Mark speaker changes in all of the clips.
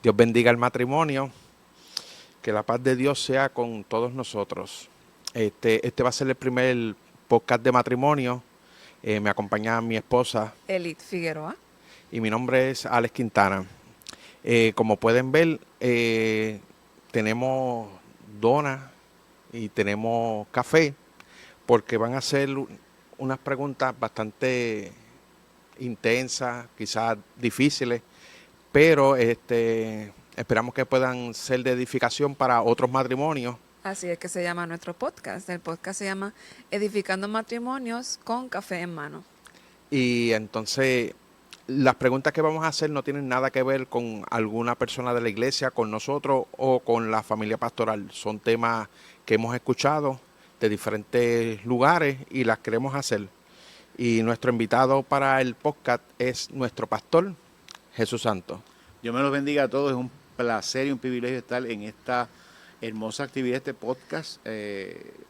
Speaker 1: Dios bendiga el matrimonio, que la paz de Dios sea con todos nosotros. Este va a ser el primer podcast de matrimonio. Me acompaña mi esposa.
Speaker 2: Elith Figueroa.
Speaker 1: Y mi nombre es Alex Quintana. Como pueden ver, tenemos donas y tenemos café, porque van a ser unas preguntas bastante intensas, quizás difíciles, pero esperamos que puedan ser de edificación para otros matrimonios.
Speaker 2: Así es que se llama nuestro podcast. El podcast se llama Edificando Matrimonios con Café en Mano.
Speaker 1: Y entonces las preguntas que vamos a hacer no tienen nada que ver con alguna persona de la iglesia, con nosotros o con la familia pastoral. Son temas que hemos escuchado de diferentes lugares y las queremos hacer. Y nuestro invitado para el podcast es nuestro pastor, Jesús Santos.
Speaker 3: Dios me los bendiga a todos. Es un placer y un privilegio estar en esta hermosa actividad, este podcast,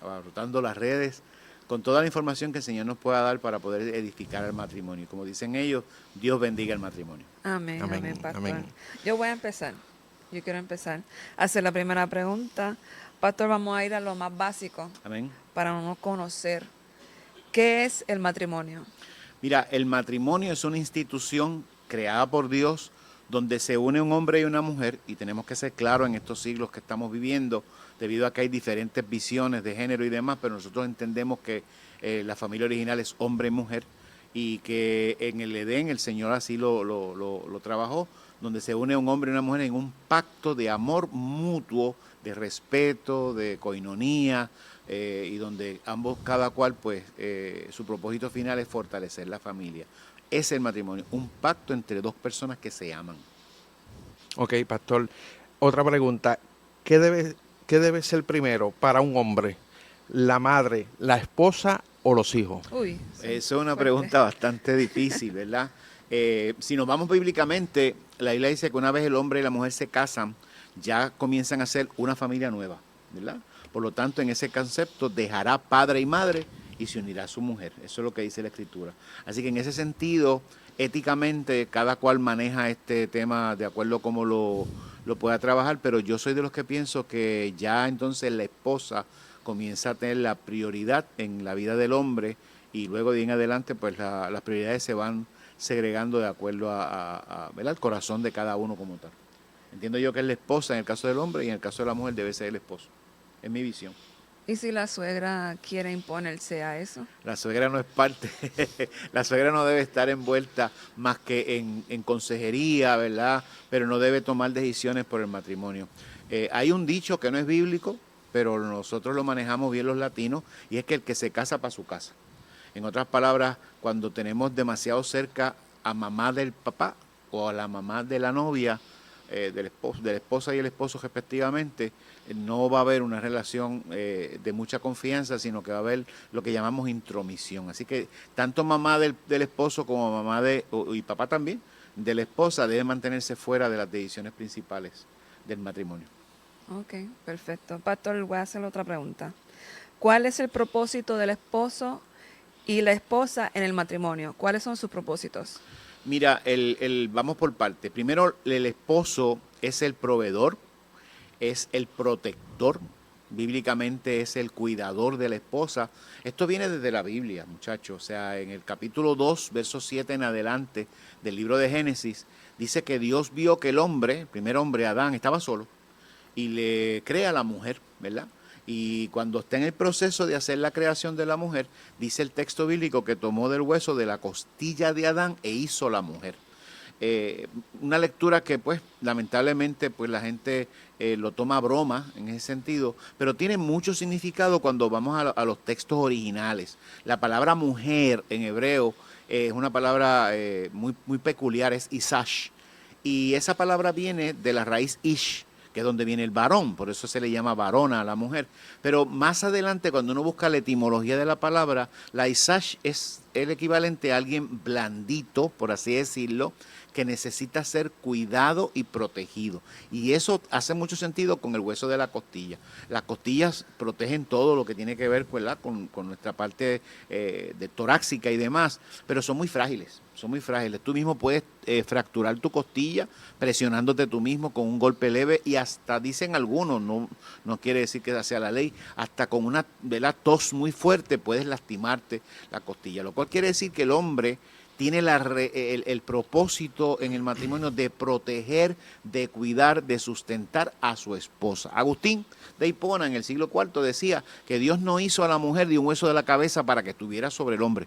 Speaker 3: abarrotando las redes, con toda la información que el Señor nos pueda dar para poder edificar el matrimonio. Como dicen ellos, Dios bendiga el matrimonio.
Speaker 2: Amén, amén, pastor.
Speaker 1: Amén.
Speaker 2: Yo voy a empezar. Yo quiero empezar a hacer la primera pregunta. Pastor, vamos a ir a lo más básico.
Speaker 3: Amén.
Speaker 2: Para uno conocer qué es el matrimonio.
Speaker 3: Mira, el matrimonio es una institución creada por Dios donde se une un hombre y una mujer, y tenemos que ser claros en estos siglos que estamos viviendo, debido a que hay diferentes visiones de género y demás, pero nosotros entendemos que la familia original es hombre y mujer, y que en el Edén el Señor así lo trabajó, donde se une un hombre y una mujer en un pacto de amor mutuo, de respeto, de coinonía, y donde ambos, cada cual, pues, su propósito final es fortalecer la familia. Es el matrimonio, un pacto entre dos personas que se aman.
Speaker 1: Ok, pastor. Otra pregunta. ¿Qué debe ser primero para un hombre? ¿La madre, la esposa o los hijos?
Speaker 2: Uy,
Speaker 3: Eso es una pregunta bastante difícil, ¿verdad? Si nos vamos bíblicamente, la Biblia dice que una vez el hombre y la mujer se casan, ya comienzan a ser una familia nueva, ¿verdad? Por lo tanto, en ese concepto, dejará padre y madre y se unirá a su mujer. Eso es lo que dice la Escritura. Así que en ese sentido, éticamente, cada cual maneja este tema de acuerdo a cómo lo pueda trabajar, pero yo soy de los que pienso que ya entonces la esposa comienza a tener la prioridad en la vida del hombre, y luego de ahí en adelante, pues las prioridades se van segregando de acuerdo ¿verdad?, al corazón de cada uno como tal. Entiendo yo que es la esposa en el caso del hombre, y en el caso de la mujer debe ser el esposo. Es mi visión.
Speaker 2: ¿Y si la suegra quiere imponerse a eso?
Speaker 3: La suegra no es parte, la suegra no debe estar envuelta más que en consejería, ¿verdad? Pero no debe tomar decisiones por el matrimonio. Hay un dicho que no es bíblico, pero nosotros lo manejamos bien los latinos, y es que el que se casa para su casa. En otras palabras, cuando tenemos demasiado cerca a mamá del papá o a la mamá de la novia, de la esposa y el esposo respectivamente, no va a haber una relación de mucha confianza, sino que va a haber lo que llamamos intromisión. Así que tanto mamá del esposo como mamá y papá también de la esposa deben mantenerse fuera de las decisiones principales del matrimonio.
Speaker 2: Ok, perfecto. Pastor, voy a hacer otra pregunta. ¿Cuál es el propósito del esposo y la esposa en el matrimonio? ¿Cuáles son sus propósitos?
Speaker 3: Mira, vamos por parte. Primero, el esposo es el proveedor, es el protector, bíblicamente es el cuidador de la esposa. Esto viene desde la Biblia, muchachos. O sea, en el capítulo 2, verso 7 en adelante del libro de Génesis, dice que Dios vio que el hombre, el primer hombre, Adán, estaba solo, y le crea a la mujer, ¿verdad? Y cuando está en el proceso de hacer la creación de la mujer, dice el texto bíblico que tomó del hueso de la costilla de Adán e hizo la mujer. Una lectura que, pues, lamentablemente, pues la gente lo toma a broma en ese sentido, pero tiene mucho significado cuando vamos a los textos originales. La palabra mujer en hebreo es una palabra muy peculiar, es isash. Y esa palabra viene de la raíz ish, que es donde viene el varón, por eso se le llama varona a la mujer. Pero más adelante, cuando uno busca la etimología de la palabra, la isash es el equivalente a alguien blandito, por así decirlo, que necesita ser cuidado y protegido. Y eso hace mucho sentido con el hueso de la costilla. Las costillas protegen todo lo que tiene que ver, ¿verdad?, con nuestra parte de torácica y demás, pero son muy frágiles, son muy frágiles. Tú mismo puedes fracturar tu costilla presionándote tú mismo con un golpe leve y hasta, dicen algunos, no quiere decir que sea la ley, hasta con una, ¿verdad?, tos muy fuerte puedes lastimarte la costilla, lo cual quiere decir que el hombre tiene el propósito en el matrimonio de proteger, de cuidar, de sustentar a su esposa. Agustín de Hipona en el siglo IV decía que Dios no hizo a la mujer de un hueso de la cabeza para que estuviera sobre el hombre,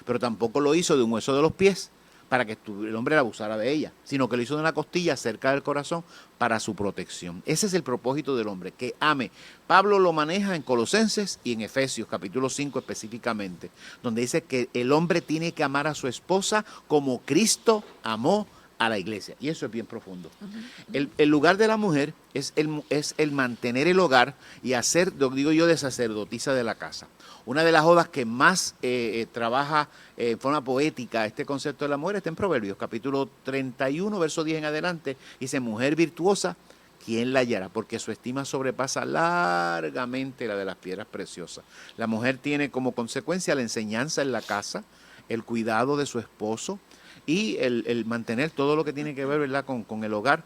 Speaker 3: pero tampoco lo hizo de un hueso de los pies para que el hombre la abusara de ella, sino que lo hizo de una costilla cerca del corazón para su protección. Ese es el propósito del hombre, que ame. Pablo lo maneja en Colosenses y en Efesios, capítulo 5 específicamente, donde dice que el hombre tiene que amar a su esposa como Cristo amó a la iglesia. Y eso es bien profundo. El lugar de la mujer es el mantener el hogar y hacer, lo digo yo, de sacerdotisa de la casa. Una de las odas que más trabaja en forma poética este concepto de la mujer está en Proverbios, capítulo 31, verso 10 en adelante. Dice, mujer virtuosa, ¿quién la hallará? Porque su estima sobrepasa largamente la de las piedras preciosas. La mujer tiene como consecuencia la enseñanza en la casa, el cuidado de su esposo y el mantener todo lo que tiene que ver, ¿verdad?, con el hogar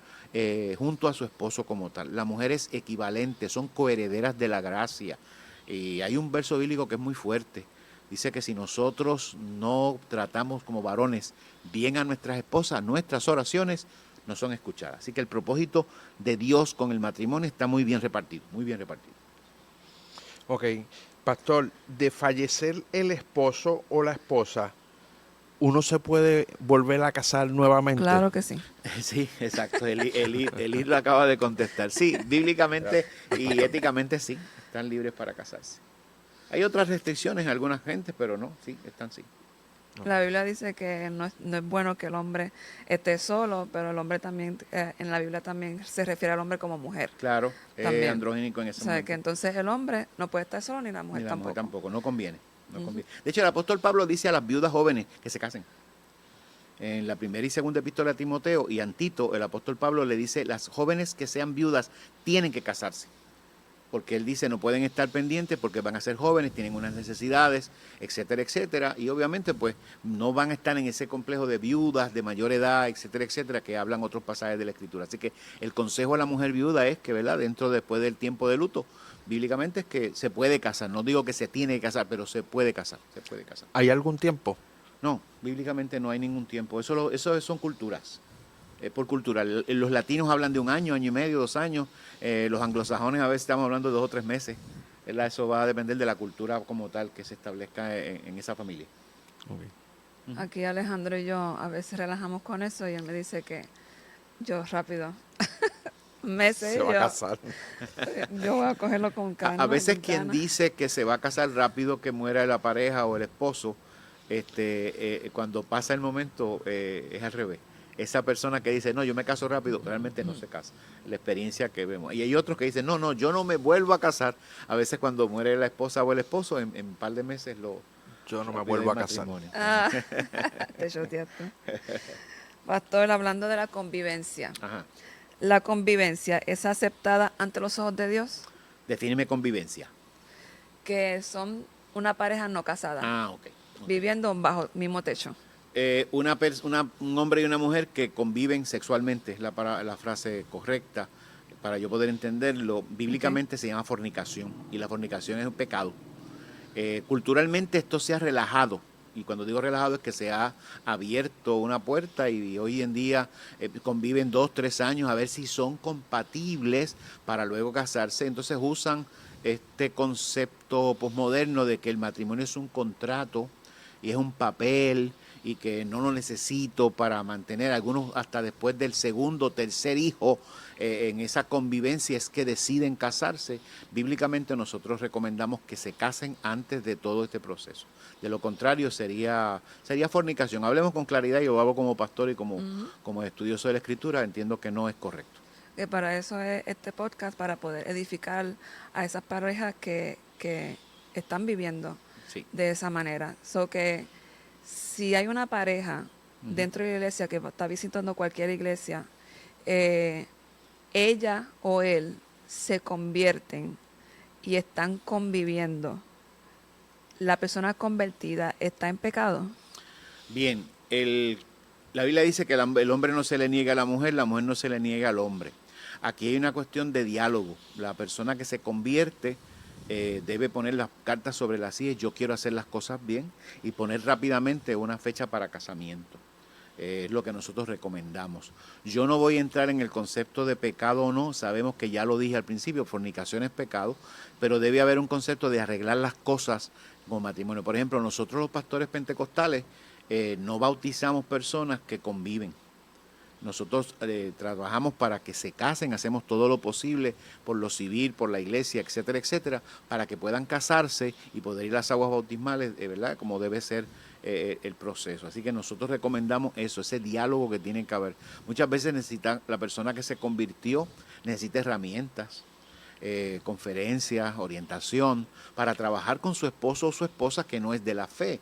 Speaker 3: junto a su esposo como tal. La mujer es equivalente, son coherederas de la gracia. Y hay un verso bíblico que es muy fuerte. Dice que si nosotros no tratamos como varones bien a nuestras esposas, nuestras oraciones no son escuchadas. Así que el propósito de Dios con el matrimonio está muy bien repartido, muy bien repartido.
Speaker 1: Ok, pastor, de fallecer el esposo o la esposa, ¿uno se puede volver a casar nuevamente?
Speaker 2: Claro que sí.
Speaker 3: Sí, exacto. Eli lo acaba de contestar. Sí, bíblicamente y éticamente sí, están libres para casarse. Hay otras restricciones en algunas gentes, pero no, sí, están sí.
Speaker 2: La Biblia dice que no es bueno que el hombre esté solo, pero el hombre también, en la Biblia también se refiere al hombre como mujer.
Speaker 3: Claro,
Speaker 2: También.
Speaker 3: androgénico en ese
Speaker 2: O sea,
Speaker 3: momento.
Speaker 2: que entonces el hombre no puede estar solo ni la mujer
Speaker 3: Ni la
Speaker 2: tampoco.
Speaker 3: mujer tampoco, no conviene. No conviene. De hecho, el apóstol Pablo dice a las viudas jóvenes que se casen. En la primera y segunda epístola a Timoteo y Antito, el apóstol Pablo le dice, las jóvenes que sean viudas tienen que casarse. Porque él dice, no pueden estar pendientes porque van a ser jóvenes, tienen unas necesidades, etcétera, etcétera. Y obviamente, pues, no van a estar en ese complejo de viudas de mayor edad, etcétera, etcétera, que hablan otros pasajes de la Escritura. Así que el consejo a la mujer viuda es que, ¿verdad?, después del tiempo de luto, bíblicamente es que se puede casar. No digo que se tiene que casar, pero se puede casar, se puede casar.
Speaker 1: ¿Hay algún tiempo?
Speaker 3: No, bíblicamente no hay ningún tiempo. Eso son culturas. Por cultura. Los latinos hablan de un año, año y medio, 2 años. Los anglosajones a veces estamos hablando de 2 o 3 meses. Eso va a depender de la cultura como tal que se establezca en esa familia.
Speaker 1: Okay.
Speaker 2: Aquí Alejandro y yo a veces relajamos con eso y él me dice que yo rápido, meses,
Speaker 1: Se va a casar.
Speaker 2: yo voy a cogerlo con calma.
Speaker 3: A veces
Speaker 2: con
Speaker 3: quien
Speaker 2: ganas.
Speaker 3: dice que se va a casar rápido que muera la pareja o el esposo, cuando pasa el momento es al revés. Esa persona que dice, no, yo me caso rápido, realmente no se casa. La experiencia que vemos. Y hay otros que dicen, no, yo no me vuelvo a casar. A veces cuando muere la esposa o el esposo, en un par de meses
Speaker 1: yo no me
Speaker 3: pide
Speaker 1: vuelvo a
Speaker 3: el
Speaker 1: casar.
Speaker 3: matrimonio.
Speaker 2: Ah, te choteaste. Pastor, hablando de la convivencia.
Speaker 3: Ajá.
Speaker 2: ¿La convivencia es aceptada ante los ojos de Dios?
Speaker 3: Defíneme convivencia.
Speaker 2: Que son una pareja no casada,
Speaker 3: Ah, ok.
Speaker 2: viviendo bajo el mismo techo.
Speaker 3: Un hombre y una mujer que conviven sexualmente, es la frase correcta, para yo poder entenderlo. Bíblicamente se llama fornicación, y la fornicación es un pecado. Culturalmente esto se ha relajado, y cuando digo relajado es que se ha abierto una puerta y hoy en día conviven 2, 3 años a ver si son compatibles para luego casarse. Entonces usan este concepto posmoderno de que el matrimonio es un contrato y es un papel y que no lo necesito para mantener, algunos hasta después del segundo, tercer hijo, en esa convivencia es que deciden casarse. Bíblicamente nosotros recomendamos que se casen antes de todo este proceso. De lo contrario sería fornicación. Hablemos con claridad, yo hablo como pastor y como estudioso de la Escritura, entiendo que no es correcto.
Speaker 2: Que para eso es este podcast, para poder edificar a esas parejas que están viviendo
Speaker 3: Sí.
Speaker 2: de esa manera. So que si hay una pareja dentro de la iglesia que está visitando cualquier iglesia, ella o él se convierten y están conviviendo, la persona convertida está en pecado.
Speaker 3: Bien, la Biblia dice que el hombre no se le niega a la mujer no se le niega al hombre. Aquí hay una cuestión de diálogo. La persona que se convierte debe poner las cartas sobre las sillas, yo quiero hacer las cosas bien, y poner rápidamente una fecha para casamiento. Es lo que nosotros recomendamos. Yo no voy a entrar en el concepto de pecado o no, sabemos que ya lo dije al principio, fornicación es pecado, pero debe haber un concepto de arreglar las cosas con matrimonio. Por ejemplo, nosotros los pastores pentecostales no bautizamos personas que conviven. Nosotros trabajamos para que se casen, hacemos todo lo posible por lo civil, por la iglesia, etcétera, etcétera, para que puedan casarse y poder ir a las aguas bautismales, ¿verdad? Como debe ser el proceso. Así que nosotros recomendamos eso, ese diálogo que tiene que haber. Muchas veces la persona que se convirtió necesita herramientas, conferencias, orientación, para trabajar con su esposo o su esposa que no es de la fe.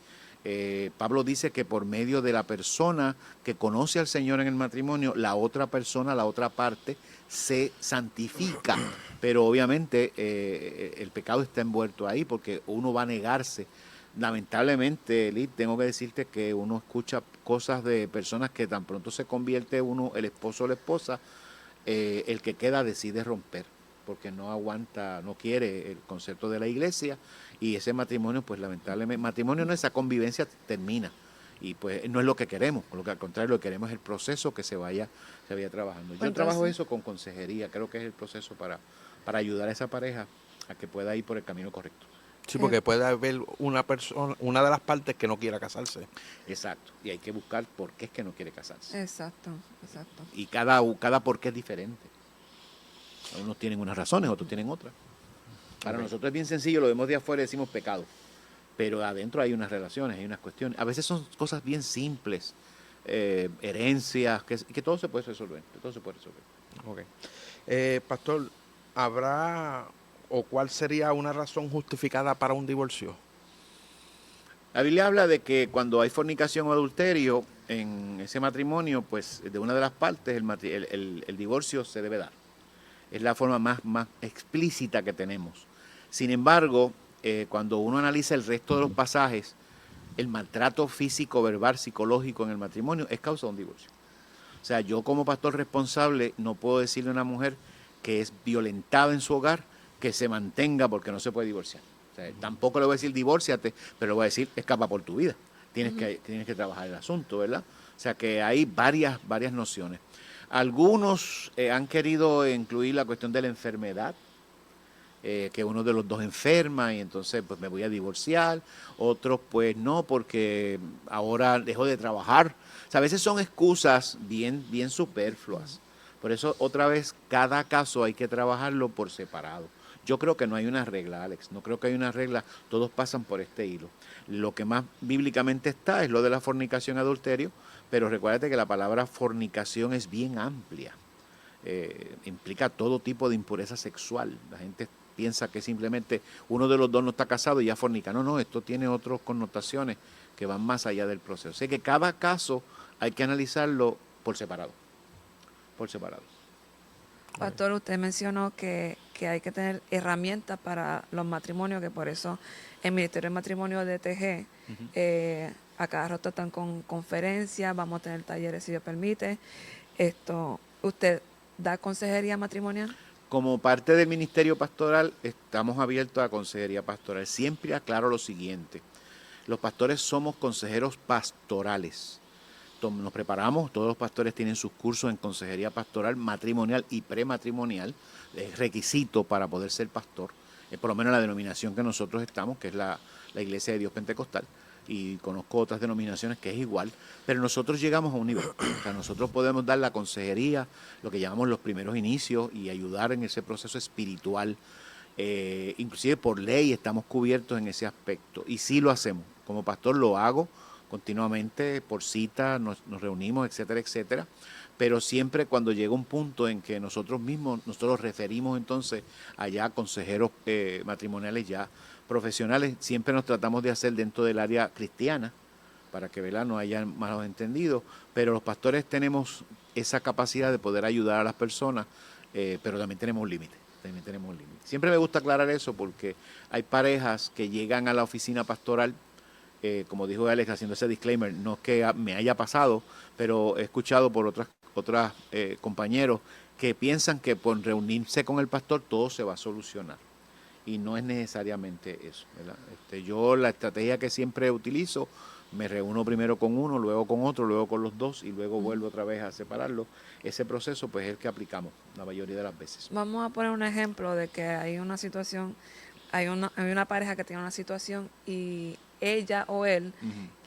Speaker 3: Pablo dice que por medio de la persona que conoce al Señor en el matrimonio, la otra persona, la otra parte, se santifica. Pero obviamente el pecado está envuelto ahí porque uno va a negarse. Lamentablemente, Lid, tengo que decirte que uno escucha cosas de personas que tan pronto se convierte uno, el esposo o la esposa, el que queda decide romper porque no aguanta, no quiere el concepto de la iglesia, y ese matrimonio, pues lamentablemente, matrimonio no, esa convivencia termina, y pues no es lo que queremos, lo que al contrario lo que queremos es el proceso que se vaya trabajando. Yo trabajo eso con consejería, creo que es el proceso para ayudar a esa pareja a que pueda ir por el camino correcto.
Speaker 1: Sí, porque puede haber una persona, una de las partes que no quiera casarse.
Speaker 3: Exacto, y hay que buscar por qué es que no quiere casarse.
Speaker 2: Exacto.
Speaker 3: Y cada por qué es diferente. Unos tienen unas razones, otros tienen otras. Para nosotros es bien sencillo, lo vemos de afuera y decimos pecado, pero adentro hay unas relaciones, hay unas cuestiones. A veces son cosas bien simples, herencias, que todo se puede resolver.
Speaker 1: Okay. Pastor, ¿habrá o cuál sería una razón justificada para un divorcio?
Speaker 3: La Biblia habla de que cuando hay fornicación o adulterio en ese matrimonio, pues de una de las partes el divorcio se debe dar. Es la forma más explícita que tenemos. Sin embargo, cuando uno analiza el resto de los pasajes, el maltrato físico, verbal, psicológico en el matrimonio es causa de un divorcio. O sea, yo como pastor responsable no puedo decirle a una mujer que es violentada en su hogar que se mantenga porque no se puede divorciar. O sea, tampoco le voy a decir divórciate, pero le voy a decir escapa por tu vida. Tienes que trabajar el asunto, ¿verdad? O sea que hay varias nociones. Algunos han querido incluir la cuestión de la enfermedad, que uno de los dos enferma y entonces pues me voy a divorciar. Otros pues no, porque ahora dejo de trabajar. O sea, a veces son excusas bien superfluas. Por eso otra vez cada caso hay que trabajarlo por separado. Yo creo que no hay una regla, Alex, no creo que hay una regla, todos pasan por este hilo. Lo que más bíblicamente está es lo de la fornicación, adulterio, pero recuérdate que la palabra fornicación es bien amplia, implica todo tipo de impureza sexual. La gente piensa que simplemente uno de los dos no está casado y ya fornica. No, esto tiene otras connotaciones que van más allá del proceso. O sea que cada caso hay que analizarlo por separado.
Speaker 2: Pastor, usted mencionó que hay que tener herramientas para los matrimonios, que por eso el Ministerio de Matrimonio de TG a cada rato están con conferencias, vamos a tener talleres si Dios permite. ¿Usted da consejería matrimonial?
Speaker 3: Como parte del ministerio pastoral, estamos abiertos a consejería pastoral. Siempre aclaro lo siguiente: los pastores somos consejeros pastorales. Nos preparamos, todos los pastores tienen sus cursos en consejería pastoral, matrimonial y prematrimonial. Es requisito para poder ser pastor, por lo menos la denominación que nosotros estamos, que es la Iglesia de Dios Pentecostal. y conozco otras denominaciones que es igual, pero nosotros llegamos a un nivel. O sea, nosotros podemos dar la consejería, lo que llamamos los primeros inicios, y ayudar en ese proceso espiritual. Inclusive por ley estamos cubiertos en ese aspecto, y sí lo hacemos. Como pastor lo hago continuamente, por cita, nos reunimos, etcétera, etcétera. Pero siempre cuando llega un punto en que nosotros referimos entonces allá a consejeros matrimoniales ya profesionales, siempre nos tratamos de hacer dentro del área cristiana, para que, ¿verdad?, no haya malos entendidos, pero los pastores tenemos esa capacidad de poder ayudar a las personas, pero también tenemos límites. Siempre me gusta aclarar eso, porque hay parejas que llegan a la oficina pastoral, como dijo Alex, haciendo ese disclaimer, no es que me haya pasado, pero he escuchado por otros compañeros que piensan que por reunirse con el pastor todo se va a solucionar. Y no es necesariamente eso, ¿verdad? Yo la estrategia que siempre utilizo, me reúno primero con uno, luego con otro, luego con los dos, y luego vuelvo otra vez a separarlo. Ese proceso pues es el que aplicamos la mayoría de las veces.
Speaker 2: Vamos a poner un ejemplo de que hay una situación, hay una pareja que tiene una situación y ella o él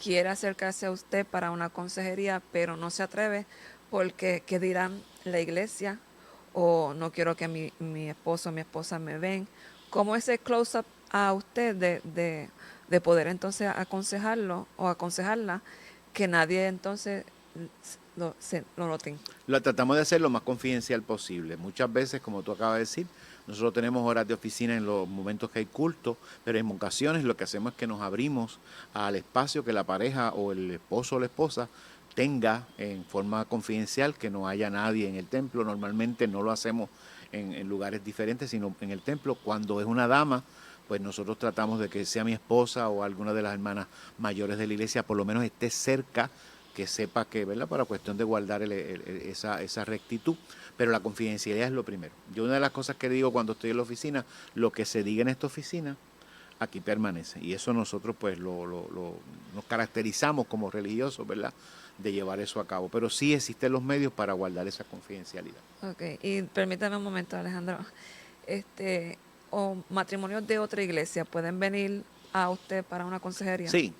Speaker 2: quiere acercarse a usted para una consejería, pero no se atreve porque ¿qué dirán la iglesia? O no quiero que mi esposo o mi esposa me ven. ¿Cómo ese close-up a usted de poder entonces aconsejarlo o aconsejarla, que nadie entonces lo noten?
Speaker 3: Lo tratamos de hacer lo más confidencial posible. Muchas veces, como tú acabas de decir, nosotros tenemos horas de oficina en los momentos que hay culto, pero en ocasiones lo que hacemos es que nos abrimos al espacio que la pareja o el esposo o la esposa tenga en forma confidencial, que no haya nadie en el templo. Normalmente no lo hacemos en lugares diferentes, sino en el templo. Cuando es una dama, pues nosotros tratamos de que sea mi esposa o alguna de las hermanas mayores de la iglesia, por lo menos esté cerca, que sepa que, ¿verdad?, para cuestión de guardar esa rectitud. Pero la confidencialidad es lo primero. Yo una de las cosas que digo cuando estoy en la oficina, lo que se diga en esta oficina, aquí permanece. Y eso nosotros pues nos caracterizamos como religiosos, ¿verdad?, de llevar eso a cabo. Pero sí existen los medios para guardar esa confidencialidad.
Speaker 2: Ok, y permítame un momento, Alejandro. O matrimonios de otra iglesia pueden venir a usted para una consejería.
Speaker 3: Sí,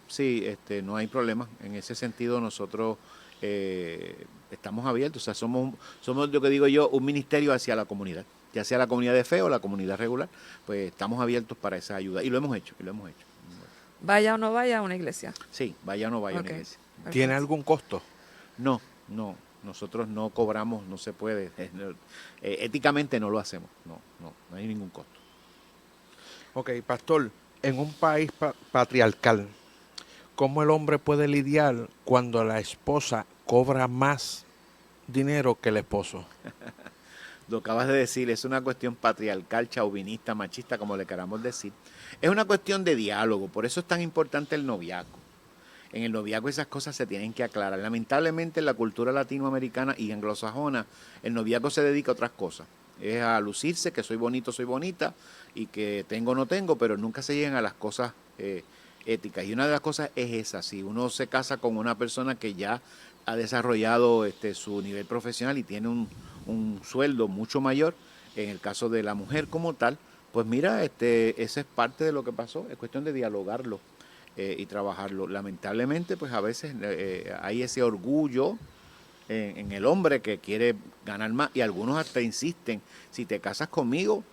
Speaker 3: no hay problema. En ese sentido nosotros estamos abiertos. O sea, somos lo que digo yo, un ministerio hacia la comunidad, ya sea la comunidad de fe o la comunidad regular, pues estamos abiertos para esa ayuda. Y lo hemos hecho.
Speaker 2: Vaya o no vaya a una iglesia.
Speaker 3: Sí, vaya o no vaya a
Speaker 2: Ok,
Speaker 3: una iglesia.
Speaker 2: perfecto.
Speaker 1: ¿Tiene algún costo?
Speaker 3: No. Nosotros no cobramos, no se puede. Éticamente no lo hacemos. No hay ningún costo.
Speaker 1: Ok, pastor, en un país patriarcal, ¿cómo el hombre puede lidiar cuando la esposa cobra más dinero que el esposo?
Speaker 3: Lo acabas de decir, es una cuestión patriarcal, chauvinista, machista, como le queramos decir. Es una cuestión de diálogo, por eso es tan importante el noviazgo. En el noviazgo esas cosas se tienen que aclarar. Lamentablemente en la cultura latinoamericana y anglosajona, el noviazgo se dedica a otras cosas. Es a lucirse, que soy bonito, soy bonita, y que tengo o no tengo, pero nunca se llegan a las cosas éticas. Y una de las cosas es esa: si uno se casa con una persona que ya ha desarrollado su nivel profesional y tiene un sueldo mucho mayor, en el caso de la mujer como tal, pues mira, esa es parte de lo que pasó. Es cuestión de dialogarlo y trabajarlo. Lamentablemente, pues a veces hay ese orgullo en el hombre que quiere ganar más, y algunos hasta insisten: si te casas conmigo,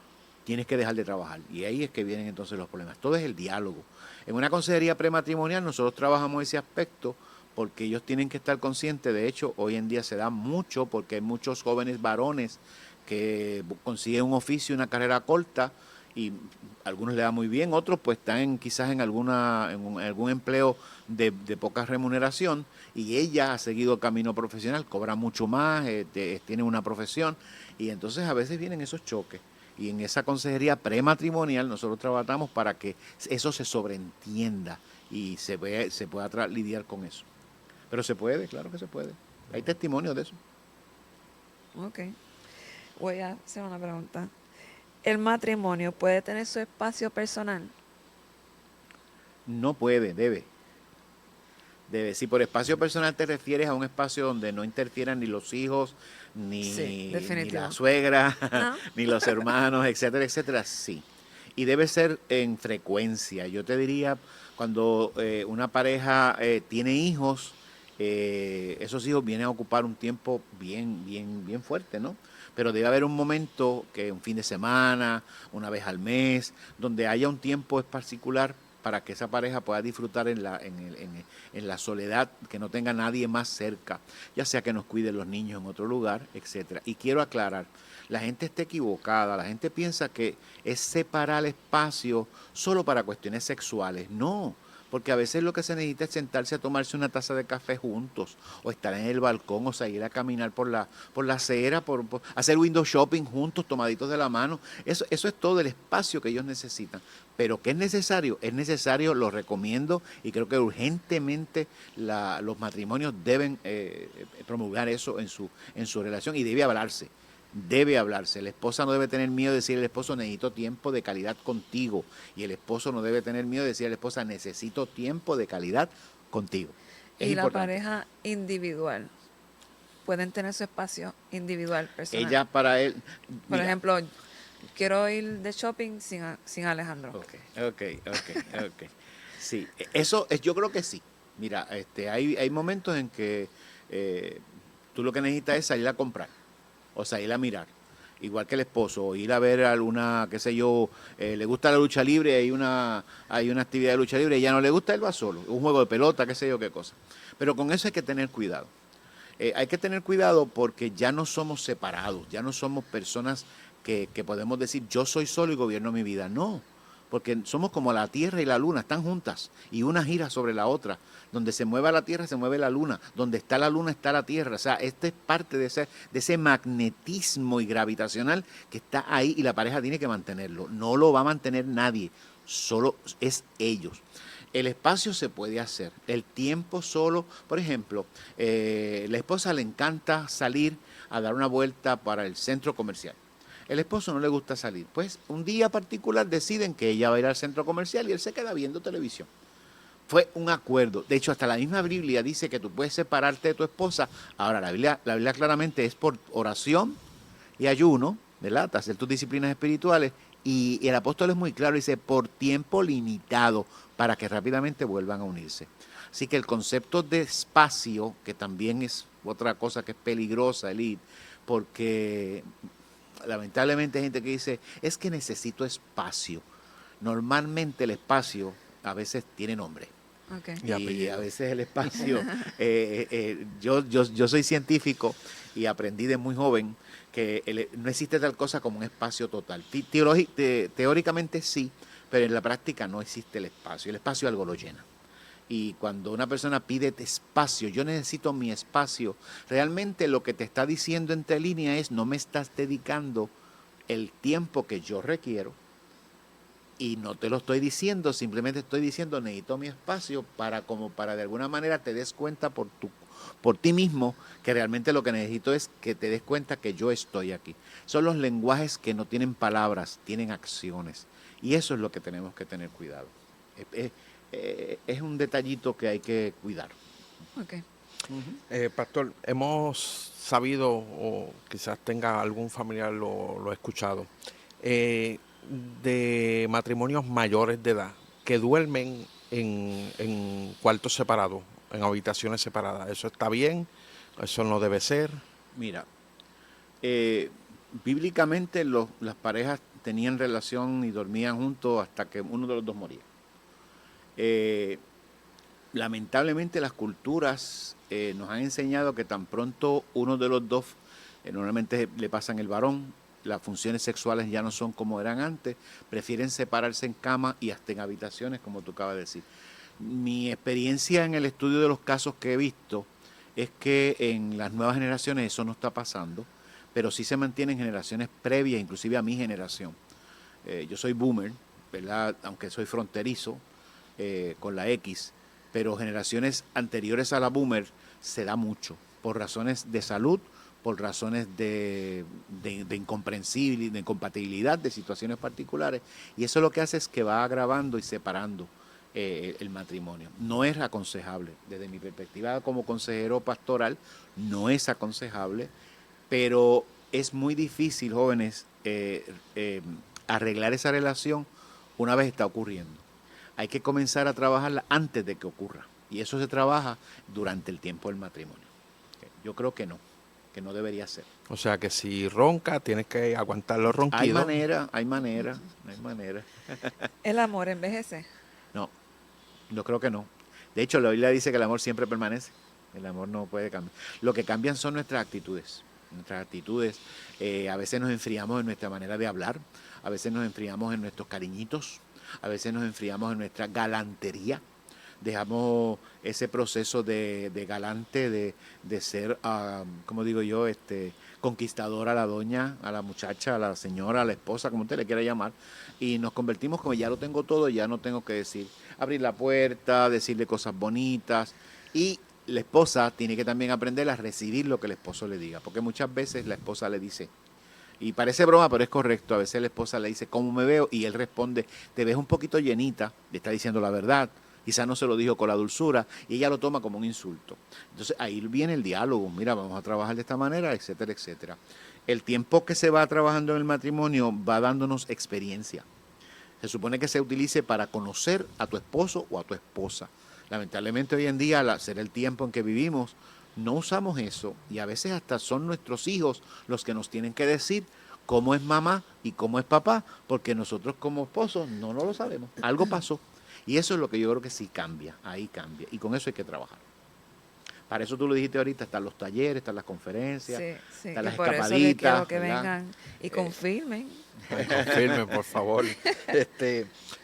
Speaker 3: tienes que dejar de trabajar. Y ahí es que vienen entonces los problemas. Todo es el diálogo. En una consejería prematrimonial nosotros trabajamos ese aspecto, porque ellos tienen que estar conscientes. De hecho, hoy en día se da mucho, porque hay muchos jóvenes varones que consiguen un oficio, una carrera corta, y algunos le da muy bien, otros pues están quizás en algún empleo de poca remuneración, y ella ha seguido camino profesional, cobra mucho más, tiene una profesión, y entonces a veces vienen esos choques. Y en esa consejería prematrimonial nosotros trabajamos para que eso se sobreentienda y se pueda lidiar con eso. Pero se puede, claro que se puede. Hay testimonios de eso.
Speaker 2: Ok. Voy a hacer una pregunta. ¿El matrimonio puede tener su espacio personal?
Speaker 3: No puede, debe. Si por espacio personal te refieres a un espacio donde no interfieran ni los hijos,
Speaker 2: Sí,
Speaker 3: ni
Speaker 2: definitivo.
Speaker 3: la suegra,
Speaker 2: ¿No?
Speaker 3: ni los hermanos, etcétera, etcétera, sí. Y debe ser en frecuencia. Yo te diría Cuando una pareja tiene hijos, esos hijos vienen a ocupar un tiempo bien fuerte, ¿no? Pero debe haber un momento, que un fin de semana, una vez al mes, donde haya un tiempo particular para que esa pareja pueda disfrutar en la soledad, que no tenga nadie más cerca, ya sea que nos cuiden los niños en otro lugar, etcétera. Y quiero aclarar, la gente está equivocada, la gente piensa que es separar espacio solo para cuestiones sexuales. No, porque a veces lo que se necesita es sentarse a tomarse una taza de café juntos, o estar en el balcón, o salir a caminar por la acera, por hacer window shopping juntos, tomaditos de la mano. Eso es todo el espacio que ellos necesitan. Pero ¿qué es necesario? Es necesario, lo recomiendo, y creo que urgentemente los matrimonios deben promulgar eso en su relación, y debe hablarse. Debe hablarse. La esposa no debe tener miedo de decirle al esposo, necesito tiempo de calidad contigo. Y el esposo no debe tener miedo de decirle a la esposa, necesito tiempo de calidad contigo. Es
Speaker 2: Y la
Speaker 3: importante.
Speaker 2: pareja individual, pueden tener su espacio individual, personal.
Speaker 3: Ella para él...
Speaker 2: Por
Speaker 3: mira,
Speaker 2: ejemplo, quiero ir de shopping sin Alejandro.
Speaker 3: Ok. Sí, eso es, yo creo que sí. Mira, hay momentos en que tú lo que necesitas es salir a comprar o salir a mirar, igual que el esposo, o ir a ver alguna, qué sé yo, le gusta la lucha libre, hay una actividad de lucha libre, ella no le gusta, él va solo, un juego de pelota, qué sé yo, qué cosa. Pero con eso hay que tener cuidado. Hay que tener cuidado porque ya no somos separados, ya no somos personas que podemos decir yo soy solo y gobierno mi vida. No, porque somos como la Tierra y la Luna, están juntas y una gira sobre la otra. Donde se mueva la Tierra, se mueve la Luna. Donde está la Luna, está la Tierra. O sea, este es parte de ese magnetismo y gravitacional que está ahí, y la pareja tiene que mantenerlo. No lo va a mantener nadie, solo es ellos. El espacio se puede hacer, el tiempo solo, por ejemplo, la esposa le encanta salir a dar una vuelta para el centro comercial. El esposo no le gusta salir, pues un día particular deciden que ella va a ir al centro comercial y él se queda viendo televisión. Fue un acuerdo. De hecho, hasta la misma Biblia dice que tú puedes separarte de tu esposa. Ahora, la Biblia claramente es por oración y ayuno, ¿verdad? Hacer tus disciplinas espirituales. Y el apóstol es muy claro, dice, por tiempo limitado, para que rápidamente vuelvan a unirse. Así que el concepto de espacio, que también es otra cosa que es peligrosa, Elid, porque lamentablemente hay gente que dice, es que necesito espacio. Normalmente el espacio a veces tiene nombre.
Speaker 2: Okay.
Speaker 3: Y a veces el espacio, yo soy científico y aprendí de muy joven que no existe tal cosa como un espacio total. Teóricamente sí, pero en la práctica no existe el espacio. El espacio algo lo llena. Y cuando una persona pide espacio, yo necesito mi espacio, realmente lo que te está diciendo entre líneas es, no me estás dedicando el tiempo que yo requiero. Y no te lo estoy diciendo, simplemente estoy diciendo, necesito mi espacio para de alguna manera te des cuenta por ti mismo que realmente lo que necesito es que te des cuenta que yo estoy aquí. Son los lenguajes que no tienen palabras, tienen acciones. Y eso es lo que tenemos que tener cuidado. Es un detallito que hay que cuidar.
Speaker 2: Okay.
Speaker 1: Pastor, hemos sabido, o quizás tenga algún familiar lo ha escuchado, de matrimonios mayores de edad que duermen en cuartos separados, en habitaciones separadas. ¿Eso está bien? ¿Eso no debe ser?
Speaker 3: Mira, bíblicamente las parejas tenían relación y dormían juntos hasta que uno de los dos moría. Lamentablemente las culturas nos han enseñado que tan pronto uno de los dos, normalmente le pasan el varón, las funciones sexuales ya no son como eran antes, prefieren separarse en cama y hasta en habitaciones, como tú acabas de decir. Mi experiencia en el estudio de los casos que he visto es que en las nuevas generaciones eso no está pasando, pero sí se mantienen generaciones previas, inclusive a mi generación. Yo soy boomer, ¿verdad? Aunque soy fronterizo con la X, pero generaciones anteriores a la boomer se da mucho, por razones de salud, por razones de incompatibilidad de situaciones particulares, y eso lo que hace es que va agravando y separando el matrimonio. No es aconsejable, desde mi perspectiva como consejero pastoral, no es aconsejable, pero es muy difícil, jóvenes, arreglar esa relación una vez está ocurriendo. hay que comenzar a trabajarla antes de que ocurra. Y eso se trabaja durante el tiempo del matrimonio. Yo creo que no debería ser.
Speaker 1: O sea que si ronca, tienes que aguantar los ronquidos.
Speaker 3: Hay manera.
Speaker 2: ¿El amor envejece?
Speaker 3: No, yo creo que no. De hecho, la Biblia dice que el amor siempre permanece. El amor no puede cambiar. Lo que cambian son nuestras actitudes. A veces nos enfriamos en nuestra manera de hablar, a veces nos enfriamos en nuestros cariñitos, a veces nos enfriamos en nuestra galantería. Dejamos ese proceso de galante, de ser, como digo yo, conquistador a la doña, a la muchacha, a la señora, a la esposa, como usted le quiera llamar, y nos convertimos como ya lo tengo todo, ya no tengo que decir, abrir la puerta, decirle cosas bonitas, y la esposa tiene que también aprender a recibir lo que el esposo le diga, porque muchas veces la esposa le dice, y parece broma, pero es correcto, a veces la esposa le dice, ¿cómo me veo? Y él responde, te ves un poquito llenita, le está diciendo la verdad, quizá no se lo dijo con la dulzura, y ella lo toma como un insulto. Entonces ahí viene el diálogo, mira, vamos a trabajar de esta manera, etcétera, etcétera. El tiempo que se va trabajando en el matrimonio va dándonos experiencia. Se supone que se utilice para conocer a tu esposo o a tu esposa. Lamentablemente hoy en día, al ser el tiempo en que vivimos, no usamos eso y a veces hasta son nuestros hijos los que nos tienen que decir cómo es mamá y cómo es papá, porque nosotros como esposos no lo sabemos. Algo pasó y eso es lo que yo creo que sí cambia, ahí cambia y con eso hay que trabajar. Para eso tú lo dijiste ahorita, están los talleres, están las conferencias, están las
Speaker 2: por
Speaker 3: escapaditas.
Speaker 2: eso que quiero que
Speaker 3: ¿verdad?
Speaker 2: vengan y confirmen.
Speaker 1: Confirme, por favor.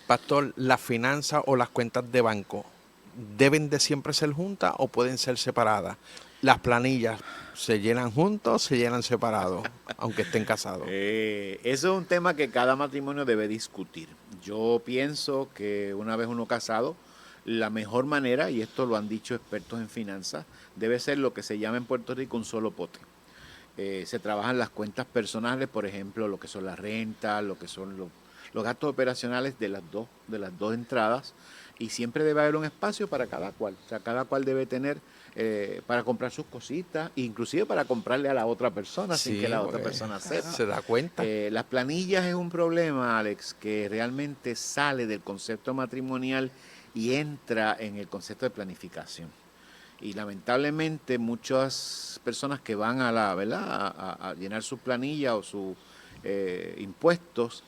Speaker 1: Pastor, ¿las finanzas o las cuentas de banco deben de siempre ser juntas o pueden ser separadas? Las planillas se llenan juntos, se llenan separados, aunque estén casados.
Speaker 3: Eso es un tema que cada matrimonio debe discutir. Yo pienso que una vez uno casado, la mejor manera, y esto lo han dicho expertos en finanzas, debe ser lo que se llama en Puerto Rico un solo pote. Se trabajan las cuentas personales, por ejemplo, lo que son las rentas, lo que son los gastos operacionales de las dos entradas, y siempre debe haber un espacio para cada cual. O sea, cada cual debe tener para comprar sus cositas, inclusive para comprarle a la otra persona sin que la otra persona sepa.
Speaker 1: Se da cuenta.
Speaker 3: Las planillas es un problema, Alex, que realmente sale del concepto matrimonial y entra en el concepto de planificación. Y lamentablemente muchas personas que van a llenar su planilla o sus impuestos,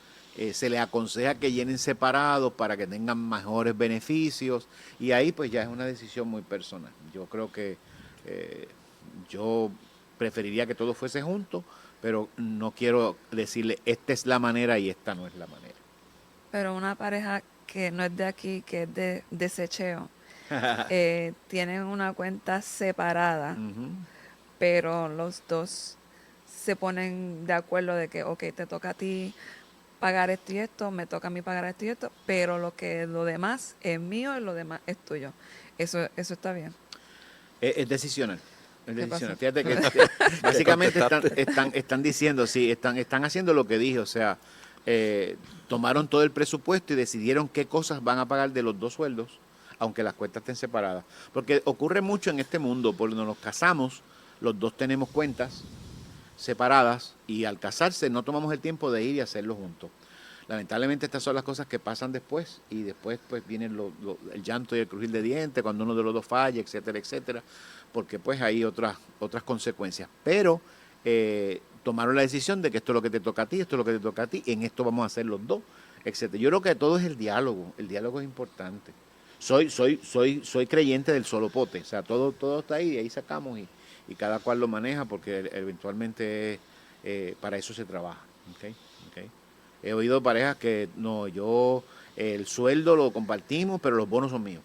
Speaker 3: se les aconseja que llenen separados para que tengan mejores beneficios y ahí pues ya es una decisión muy personal. Yo creo que yo preferiría que todo fuese junto, pero no quiero decirle esta es la manera y esta no es la manera.
Speaker 2: Pero una pareja que no es de aquí, que es de desecheo, tienen una cuenta separada, pero los dos se ponen de acuerdo de que, ok, te toca a ti pagar esto y esto, me toca a mí pagar esto y esto, pero lo demás es mío y lo demás es tuyo. Eso está bien.
Speaker 3: Es decisional. Es
Speaker 2: ¿Qué
Speaker 3: decisional.
Speaker 2: pasa?
Speaker 3: Fíjate que básicamente están diciendo, sí, están haciendo lo que dije, o sea, tomaron todo el presupuesto y decidieron qué cosas van a pagar de los dos sueldos, aunque las cuentas estén separadas. Porque ocurre mucho en este mundo, por donde nos casamos, los dos tenemos cuentas separadas y al casarse no tomamos el tiempo de ir y hacerlo juntos. Lamentablemente estas son las cosas que pasan después y después pues vienen el llanto y el crujir de dientes cuando uno de los dos falla, etcétera, etcétera, porque pues hay otras consecuencias. Pero tomaron la decisión de que esto es lo que te toca a ti, esto es lo que te toca a ti, en esto vamos a hacer los dos, etcétera. Yo creo que todo es el diálogo es importante. Soy creyente del solo pote, o sea, todo está ahí, y ahí sacamos y cada cual lo maneja porque eventualmente para eso se trabaja. ¿Okay? He oído parejas que no, el sueldo lo compartimos, pero los bonos son míos.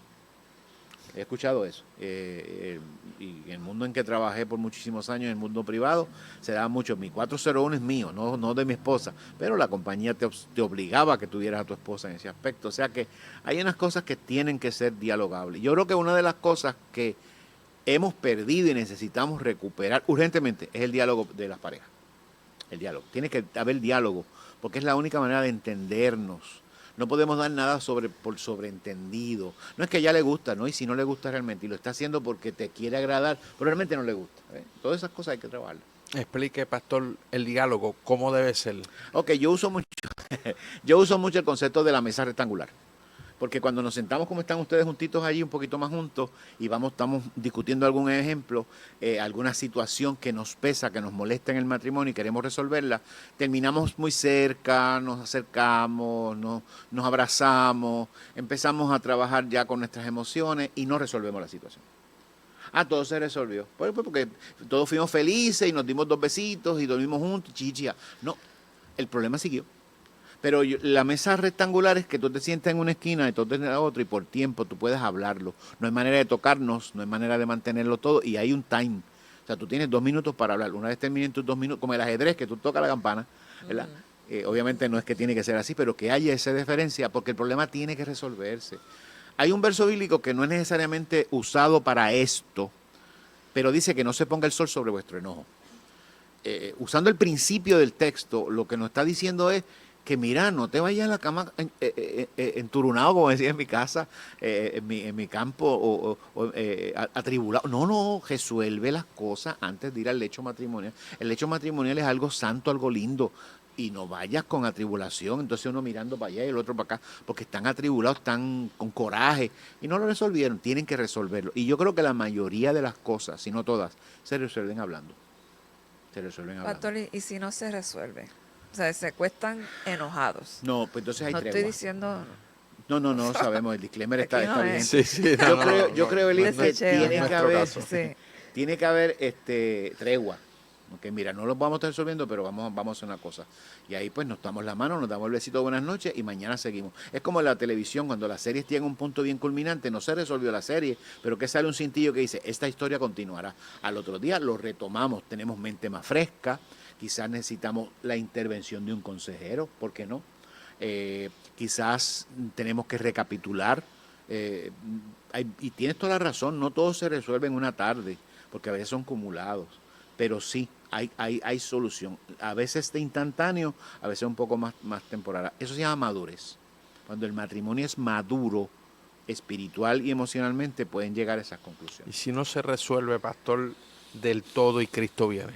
Speaker 3: He escuchado eso. Y en el mundo en que trabajé por muchísimos años, en el mundo privado, se daba mucho. Mi 401 es mío, no de mi esposa, pero la compañía te obligaba a que tuvieras a tu esposa en ese aspecto. O sea que hay unas cosas que tienen que ser dialogables. Yo creo que una de las cosas que hemos perdido y necesitamos recuperar urgentemente es el diálogo de las parejas. El diálogo. Tiene que haber diálogo, porque es la única manera de entendernos. No podemos dar nada por sobreentendido. No es que a ella le gusta, ¿no? Y si no le gusta realmente, y lo está haciendo porque te quiere agradar, pero realmente no le gusta. Todas esas cosas hay que trabajarlas.
Speaker 1: Explique, pastor, el diálogo, ¿cómo debe ser?
Speaker 3: Ok, yo uso mucho el concepto de la mesa rectangular. Porque cuando nos sentamos como están ustedes juntitos allí, un poquito más juntos, y estamos discutiendo algún ejemplo, alguna situación que nos pesa, que nos molesta en el matrimonio y queremos resolverla, terminamos muy cerca, nos acercamos, nos abrazamos, empezamos a trabajar ya con nuestras emociones y no resolvemos la situación. Todo se resolvió. Pues porque todos fuimos felices y nos dimos 2 besitos y dormimos juntos, chichia. No, el problema siguió. Pero la mesa rectangular es que tú te sientas en una esquina y tú en la otra y por tiempo tú puedes hablarlo. No hay manera de tocarnos, no hay manera de mantenerlo todo y hay un time. O sea, tú tienes 2 minutos para hablar. Una vez terminen tus 2 minutos, como el ajedrez, que tú tocas la campana, ¿verdad? Obviamente no es que tiene que ser así, pero que haya esa diferencia porque el problema tiene que resolverse. Hay un verso bíblico que no es necesariamente usado para esto, pero dice que no se ponga el sol sobre vuestro enojo. Usando el principio del texto, lo que nos está diciendo es que mira, no te vayas a la cama enturunado, como decía en mi casa, en mi campo, atribulado. No, resuelve las cosas antes de ir al lecho matrimonial. El lecho matrimonial es algo santo, algo lindo. Y no vayas con atribulación, entonces uno mirando para allá y el otro para acá, porque están atribulados, están con coraje, y no lo resolvieron, tienen que resolverlo. Y yo creo que la mayoría de las cosas, si no todas, se resuelven hablando. Se resuelven hablando.
Speaker 2: Pastor, ¿y si no se resuelve? O sea, se acuestan enojados.
Speaker 3: No, pues entonces hay
Speaker 2: No
Speaker 3: tregua.
Speaker 2: estoy diciendo...
Speaker 3: No sabemos, el disclaimer
Speaker 2: Aquí
Speaker 3: está
Speaker 2: no
Speaker 3: bien.
Speaker 2: es.
Speaker 1: Sí,
Speaker 3: Yo creo, Eli, que
Speaker 2: Sí.
Speaker 3: tiene que haber tregua. Ok, mira, no lo vamos a estar resolviendo, pero vamos a hacer una cosa. Y ahí pues nos damos la mano, nos damos el besito de buenas noches y mañana seguimos. Es como la televisión, cuando las series tienen un punto bien culminante, no se resolvió la serie, pero que sale un cintillo que dice, esta historia continuará. Al otro día lo retomamos, tenemos mente más fresca, quizás necesitamos la intervención de un consejero, ¿por qué no? Quizás tenemos que recapitular. Y tienes toda la razón, no todo se resuelve en una tarde, porque a veces son acumulados. Pero sí, hay solución. A veces de instantáneo, a veces un poco más temporal. Eso se llama madurez. Cuando el matrimonio es maduro, espiritual y emocionalmente, pueden llegar a esas
Speaker 1: Y
Speaker 3: conclusiones.
Speaker 1: si no se resuelve, pastor, del todo y Cristo viene.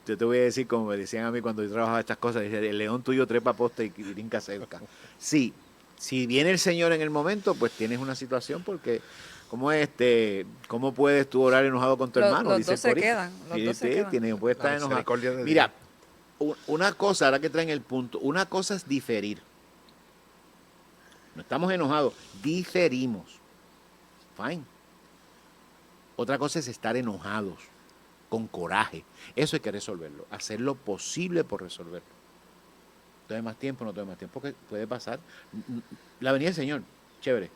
Speaker 3: Yo te voy a decir, como me decían a mí cuando yo trabajaba estas cosas, decía, el león tuyo trepa posta y brinca cerca. Sí, si viene el Señor en el momento, pues tienes una situación porque... ¿Cómo puedes tú orar enojado con tu hermano?
Speaker 2: Los
Speaker 3: Dice
Speaker 2: dos
Speaker 3: el
Speaker 2: se
Speaker 3: corito.
Speaker 2: quedan. Los dos se quedan.
Speaker 3: Puede
Speaker 1: La
Speaker 3: estar enojado.
Speaker 1: misericordia de
Speaker 3: Mira,
Speaker 1: Dios.
Speaker 3: una cosa, ahora que traen el punto, una cosa es diferir. No estamos enojados, diferimos. Fine. Otra cosa es estar enojados, con coraje. Eso hay que resolverlo, hacer lo posible por resolverlo. No tengo más tiempo, porque puede pasar. La venida del Señor, chévere.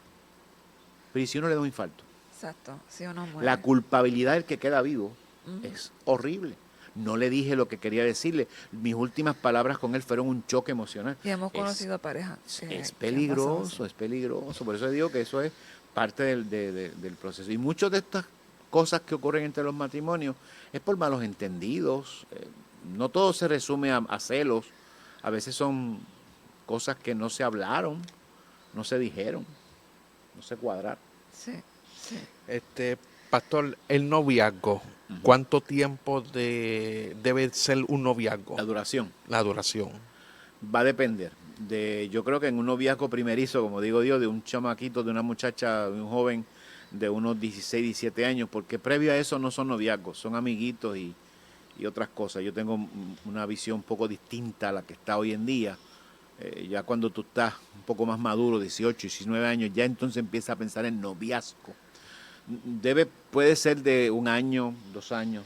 Speaker 3: Pero ¿y si uno le da un infarto?
Speaker 2: Exacto, si uno muere.
Speaker 3: La culpabilidad del que queda vivo es horrible. No le dije lo que quería decirle. Mis últimas palabras con él fueron un choque emocional.
Speaker 2: Y hemos conocido parejas.
Speaker 3: Es peligroso, es peligroso. Por eso digo que eso es parte del proceso. Y muchas de estas cosas que ocurren entre los matrimonios es por malos entendidos. No todo se resume a celos. A veces son cosas que no se hablaron, no se dijeron, no se cuadraron.
Speaker 2: Sí.
Speaker 1: Pastor, el noviazgo, ¿cuánto tiempo debe ser un noviazgo?
Speaker 3: La duración
Speaker 1: La duración.
Speaker 3: va a depender. Yo creo que en un noviazgo primerizo, como digo yo, de un chamaquito, de una muchacha, de un joven de unos 16, 17 años, porque previo a eso no son noviazgos, son amiguitos y otras cosas. Yo tengo una visión un poco distinta a la que está hoy en día. Ya cuando tú estás un poco más maduro, 18, 19 años, ya entonces empiezas a pensar en noviazgo. Puede ser de 1 año, 2 años.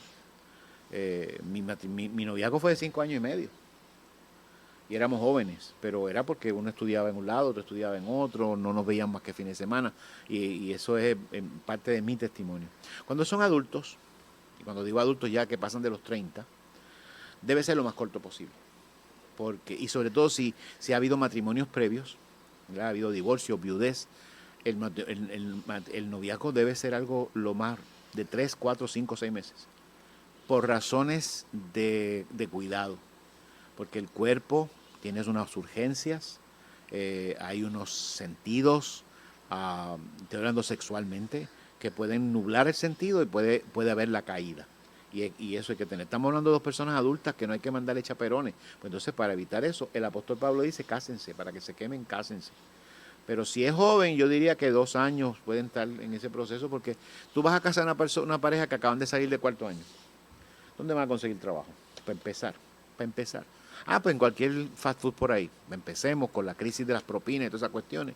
Speaker 3: Mi noviazgo fue de 5 años y medio. Y éramos jóvenes, pero era porque uno estudiaba en un lado, otro estudiaba en otro, no nos veíamos más que fines de semana. Y eso es parte de mi testimonio. Cuando son adultos, y cuando digo adultos ya que pasan de los 30, debe ser lo más corto posible. Y sobre todo si ha habido matrimonios previos, ¿verdad? Ha habido divorcio, viudez, el noviazgo debe ser algo lo más de 3, 4, 5, 6 meses. Por razones de cuidado. Porque el cuerpo tiene unas urgencias, hay unos sentidos, estoy hablando sexualmente, que pueden nublar el sentido y puede haber la caída. Y eso hay que tener. Estamos hablando de dos personas adultas que no hay que mandarle chaperones. Pues entonces, para evitar eso, el apóstol Pablo dice, cásense, para que se quemen, cásense. Pero si es joven, yo diría que 2 años pueden estar en ese proceso, porque tú vas a casar a una pareja que acaban de salir de 4º año. ¿Dónde van a conseguir trabajo? Para empezar. Pues en cualquier fast food por ahí. Empecemos con la crisis de las propinas y todas esas cuestiones.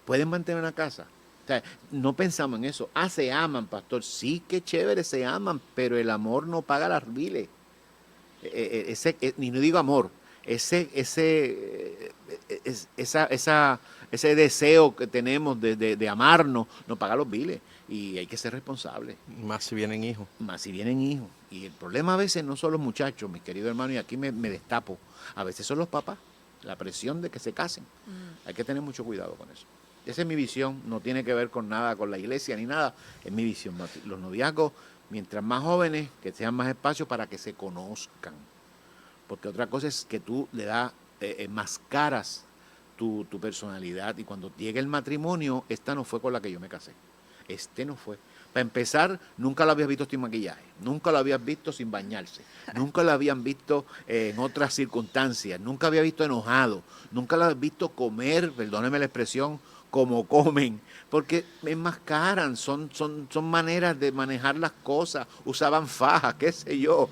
Speaker 3: ¿Pueden mantener una casa? O sea, no pensamos en eso. Se aman, pastor. Sí, qué chévere, se aman, pero el amor no paga las biles. Ni no digo amor, ese deseo que tenemos de amarnos no paga los biles, y hay que ser responsables.
Speaker 1: Más si vienen hijos.
Speaker 3: Más si vienen hijos. Y el problema a veces no son los muchachos, mis queridos hermanos, y aquí me destapo, a veces son los papás, la presión de que se casen. Hay que tener mucho cuidado con eso. Esa es mi visión, no tiene que ver con nada con la iglesia ni nada, es mi visión. Los noviazgos, mientras más jóvenes, que sean más espacios para que se conozcan. Porque otra cosa es que tú le das más caras tu personalidad, y cuando llegue el matrimonio, esta no fue con la que yo me casé. No fue. Para empezar, nunca lo habías visto sin maquillaje, nunca lo habías visto sin bañarse, nunca lo habían visto en otras circunstancias, nunca había visto enojado, nunca lo habías visto comer, perdóneme la expresión, como comen, porque enmascaran, son maneras de manejar las cosas, usaban fajas, qué sé yo.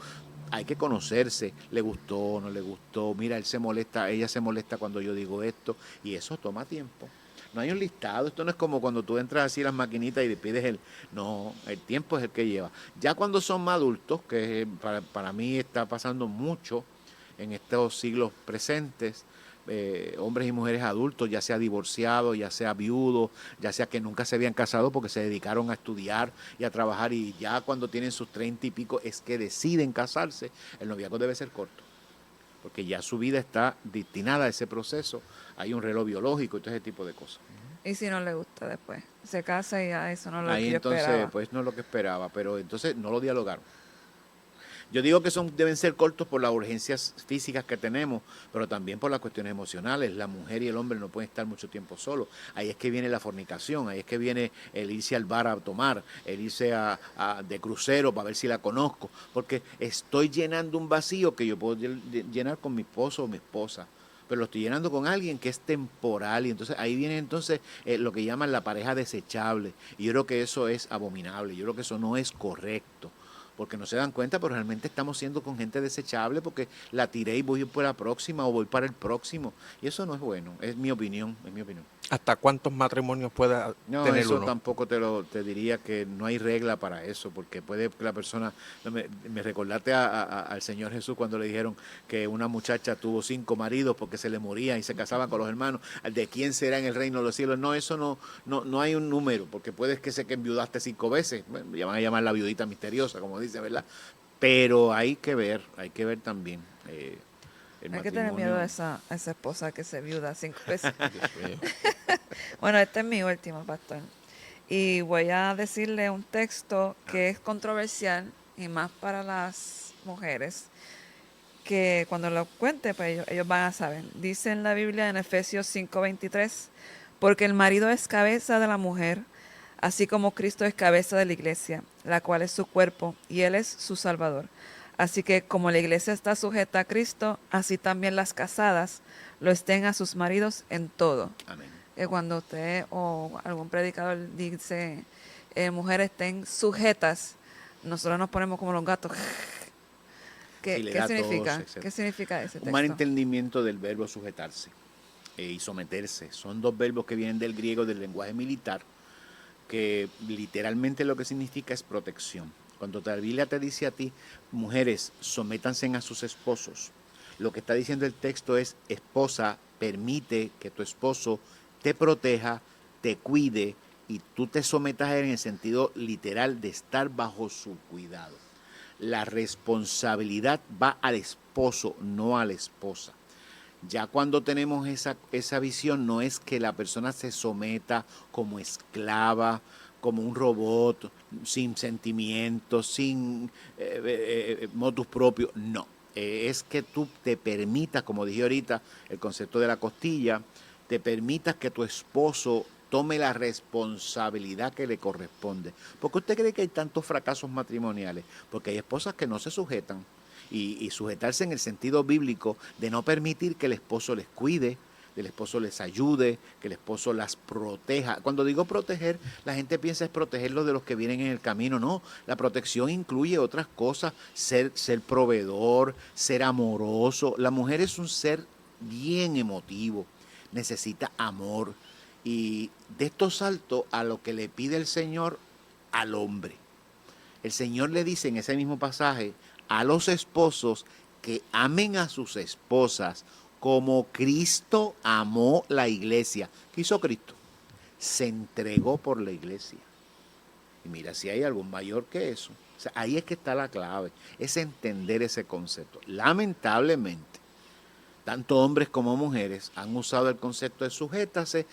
Speaker 3: Hay que conocerse, le gustó, no le gustó, mira, ella se molesta cuando yo digo esto, y eso toma tiempo. No hay un listado, esto no es como cuando tú entras así a las maquinitas y le pides no, el tiempo es el que lleva. Ya cuando son más adultos, que para mí está pasando mucho en estos siglos presentes, hombres y mujeres adultos, ya sea divorciados, ya sea viudos, ya sea que nunca se habían casado porque se dedicaron a estudiar y a trabajar, y ya cuando tienen sus 30 y pico es que deciden casarse, el noviazgo debe ser corto, porque ya su vida está destinada a ese proceso, hay un reloj biológico y todo ese tipo de cosas.
Speaker 2: Y si no le gusta después, se casa y ya eso no es lo
Speaker 3: Ahí
Speaker 2: que yo
Speaker 3: entonces,
Speaker 2: esperaba.
Speaker 3: pues no es lo que esperaba, pero entonces no lo dialogaron. Yo digo que deben ser cortos por las urgencias físicas que tenemos, pero también por las cuestiones emocionales. La mujer y el hombre no pueden estar mucho tiempo solos. Ahí es que viene la fornicación, ahí es que viene el irse al bar a tomar, el irse de crucero para ver si la conozco, porque estoy llenando un vacío que yo puedo llenar con mi esposo o mi esposa, pero lo estoy llenando con alguien que es temporal, y entonces ahí viene lo que llaman la pareja desechable, y yo creo que eso es abominable, yo creo que eso no es correcto, porque no se dan cuenta, pero realmente estamos siendo con gente desechable, porque la tiré y voy por la próxima o voy para el próximo, y eso no es bueno, es mi opinión.
Speaker 1: ¿Hasta cuántos matrimonios puede
Speaker 3: No,
Speaker 1: tener
Speaker 3: eso
Speaker 1: uno?
Speaker 3: tampoco te diría, que no hay regla para eso, porque puede que la persona, me recordaste al Señor Jesús cuando le dijeron que una muchacha tuvo 5 maridos porque se le morían y se casaban con los hermanos. ¿De quién será en el reino de los cielos? No, eso no hay un número, porque puede que enviudaste 5 veces, bueno, ya van a llamar la viudita misteriosa, como dice, ¿verdad? Pero hay que ver también.
Speaker 2: Hay que tener miedo a esa esposa que se viuda 5 veces.
Speaker 1: Dios mío.
Speaker 2: Bueno, este es mi último, pastor. Y voy a decirle un texto que es controversial, y más para las mujeres, que cuando lo cuente, pues ellos van a saber. Dice en la Biblia, en Efesios 5:23, porque el marido es cabeza de la mujer, así como Cristo es cabeza de la iglesia, la cual es su cuerpo, y Él es su Salvador. Así que como la iglesia está sujeta a Cristo, así también las casadas lo estén a sus maridos en todo.
Speaker 3: Amén.
Speaker 2: Que cuando usted o algún predicador dice, mujeres estén sujetas, nosotros nos ponemos como los gatos. ¿Qué significa? ¿Qué significa ese texto?
Speaker 3: Un mal entendimiento del verbo sujetarse y someterse. Son 2 verbos que vienen del griego, del lenguaje militar, que literalmente lo que significa es protección. Cuando la Biblia te dice a ti, mujeres, sométanse a sus esposos, lo que está diciendo el texto es, esposa, permite que tu esposo te proteja, te cuide, y tú te sometas a él en el sentido literal de estar bajo su cuidado. La responsabilidad va al esposo, no a la esposa. Ya cuando tenemos esa visión, no es que la persona se someta como esclava, como un robot, sin sentimientos, sin motus propios, no. Es que tú te permitas, como dije ahorita, el concepto de la costilla, te permitas que tu esposo tome la responsabilidad que le corresponde. ¿Por qué usted cree que hay tantos fracasos matrimoniales? Porque hay esposas que no se sujetan. Y sujetarse en el sentido bíblico de no permitir que el esposo les cuide, que el esposo les ayude, que el esposo las proteja. Cuando digo proteger, la gente piensa es protegerlos de los que vienen en el camino. No, la protección incluye otras cosas, ser proveedor, ser amoroso. La mujer es un ser bien emotivo, necesita amor. Y de esto salto a lo que le pide el Señor al hombre. El Señor le dice en ese mismo pasaje a los esposos que amen a sus esposas como Cristo amó la iglesia. ¿Qué hizo Cristo? Se entregó por la iglesia. Y mira, si hay algo mayor que eso. O sea, ahí es que está la clave, es entender ese concepto. Lamentablemente, tanto hombres como mujeres han usado el concepto de sujétase,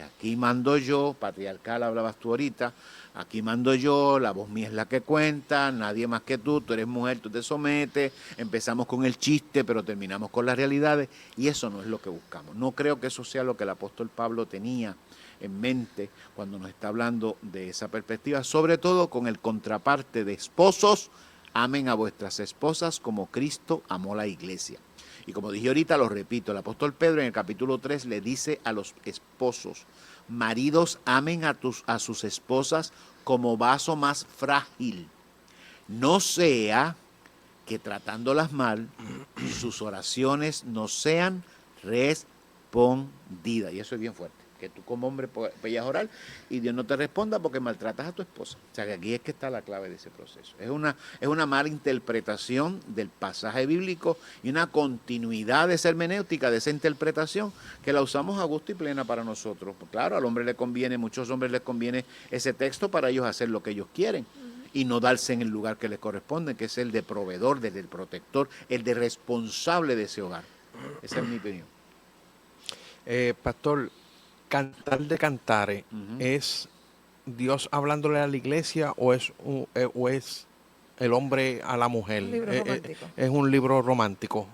Speaker 3: aquí mando yo, patriarcal hablabas tú ahorita, aquí mando yo, la voz mía es la que cuenta, nadie más que tú eres mujer, tú te sometes, empezamos con el chiste, pero terminamos con las realidades, y eso no es lo que buscamos. No creo que eso sea lo que el apóstol Pablo tenía en mente cuando nos está hablando de esa perspectiva, sobre todo con el contraparte de esposos, amen a vuestras esposas como Cristo amó la iglesia. Y como dije ahorita, lo repito, el apóstol Pedro en el capítulo 3 le dice a los esposos, maridos, amen a sus esposas como vaso más frágil. No sea que tratándolas mal, sus oraciones no sean respondidas. Y eso es bien fuerte. Que tú como hombre vayas a orar y Dios no te responda porque maltratas a tu esposa. O sea, que aquí es que está la clave de ese proceso. Es una mala interpretación del pasaje bíblico y una continuidad de esa hermenéutica, de esa interpretación, que la usamos a gusto y plena para nosotros. Pues claro, al hombre le conviene, muchos hombres les conviene ese texto para ellos hacer lo que ellos quieren y no darse en el lugar que les corresponde, que es el de proveedor, el de protector, el de responsable de ese hogar. Esa es mi opinión.
Speaker 1: Pastor, cantar de cantares, ¿es Dios hablándole a la iglesia o es el hombre a la mujer?
Speaker 2: Un libro romántico.
Speaker 1: Es un libro romántico.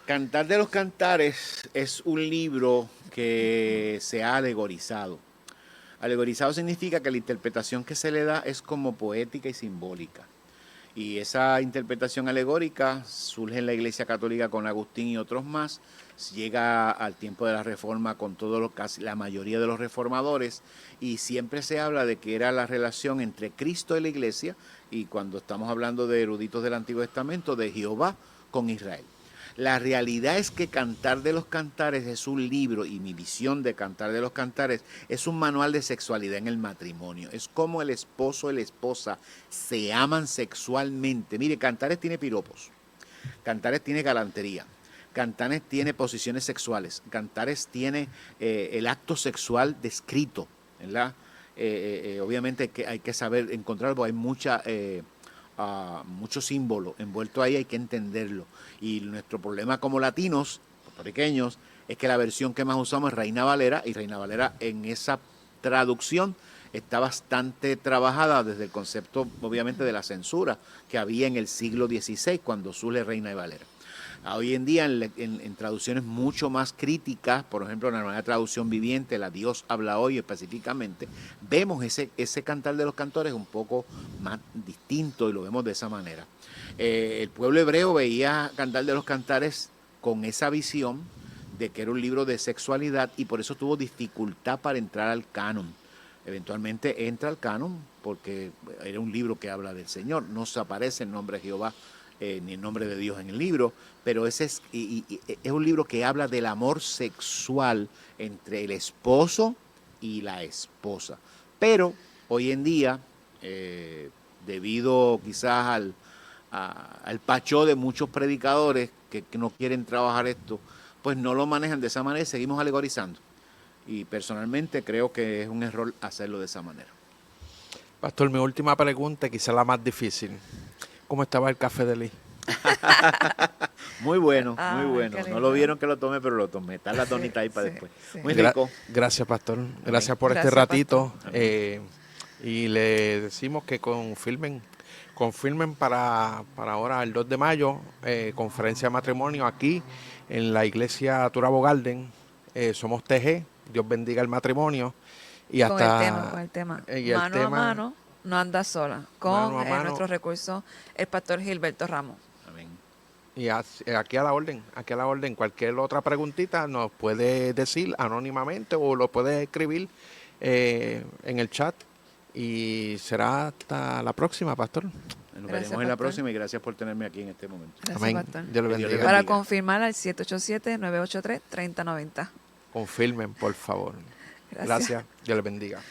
Speaker 3: Cantar de los Cantares es un libro que se ha alegorizado. Alegorizado significa que la interpretación que se le da es como poética y simbólica. Y esa interpretación alegórica surge en la Iglesia Católica con Agustín y otros más, llega al tiempo de la Reforma con casi la mayoría de los reformadores, y siempre se habla de que era la relación entre Cristo y la Iglesia, y cuando estamos hablando de eruditos del Antiguo Testamento, de Jehová con Israel. La realidad es que Cantar de los Cantares es un libro, y mi visión de Cantar de los Cantares es un manual de sexualidad en el matrimonio. Es como el esposo y la esposa se aman sexualmente. Mire, Cantares tiene piropos, Cantares tiene galantería, Cantares tiene posiciones sexuales, Cantares tiene el acto sexual descrito, ¿verdad? Obviamente que hay que saber encontrarlo, porque hay mucho símbolo envuelto ahí, hay que entenderlo. Y nuestro problema como latinos, puertorriqueños, es que la versión que más usamos es Reina Valera, y Reina Valera en esa traducción está bastante trabajada desde el concepto, obviamente, de la censura que había en el siglo XVI cuando surge Reina Valera. Hoy en día en traducciones mucho más críticas, por ejemplo, en la nueva traducción viviente, la Dios habla hoy específicamente, vemos ese Cantar de los Cantores un poco más distinto y lo vemos de esa manera. El pueblo hebreo veía Cantar de los Cantares con esa visión de que era un libro de sexualidad y por eso tuvo dificultad para entrar al canon. Eventualmente entra al canon porque era un libro que habla del Señor, no se aparece el nombre de Jehová ni el nombre de Dios en el libro, pero ese es un libro que habla del amor sexual entre el esposo y la esposa. Pero hoy en día, debido quizás al pachó de muchos predicadores que no quieren trabajar esto, pues no lo manejan de esa manera y seguimos alegorizando. Y personalmente creo que es un error hacerlo de esa manera.
Speaker 1: Pastor, mi última pregunta, quizá la más difícil. ¿Cómo estaba el café de Lee?
Speaker 3: Muy bueno, muy bueno. No lo vieron que lo tomé, pero lo tomé. Está la donita ahí para después. Sí. Muy rico.
Speaker 1: Gracias, Pastor. Gracias por este ratito. Y le decimos que confirmen para ahora, el 2 de mayo, conferencia de matrimonio aquí en la iglesia Turabo Garden. Somos TG. Dios bendiga el matrimonio. Y hasta
Speaker 2: con el tema.
Speaker 1: y el
Speaker 2: Mano a
Speaker 1: tema-
Speaker 2: mano, no anda sola. Con
Speaker 1: Mano a mano.
Speaker 2: nuestro recurso, el pastor Gilberto Ramos.
Speaker 3: Amén.
Speaker 1: Y aquí a la orden, cualquier otra preguntita nos puede decir anónimamente o lo puede escribir en el chat. Y será hasta la próxima, pastor.
Speaker 3: Nos
Speaker 2: Gracias,
Speaker 3: veremos en la
Speaker 2: pastor.
Speaker 3: próxima y gracias por tenerme aquí en este momento.
Speaker 2: Gracias,
Speaker 1: Amén.
Speaker 2: pastor.
Speaker 1: Dios le
Speaker 3: Que Dios le
Speaker 1: bendiga.
Speaker 2: Para
Speaker 3: bendiga.
Speaker 2: confirmar al 787-983-3090.
Speaker 1: Confirmen, por favor.
Speaker 2: Gracias.
Speaker 1: Gracias. Dios le bendiga.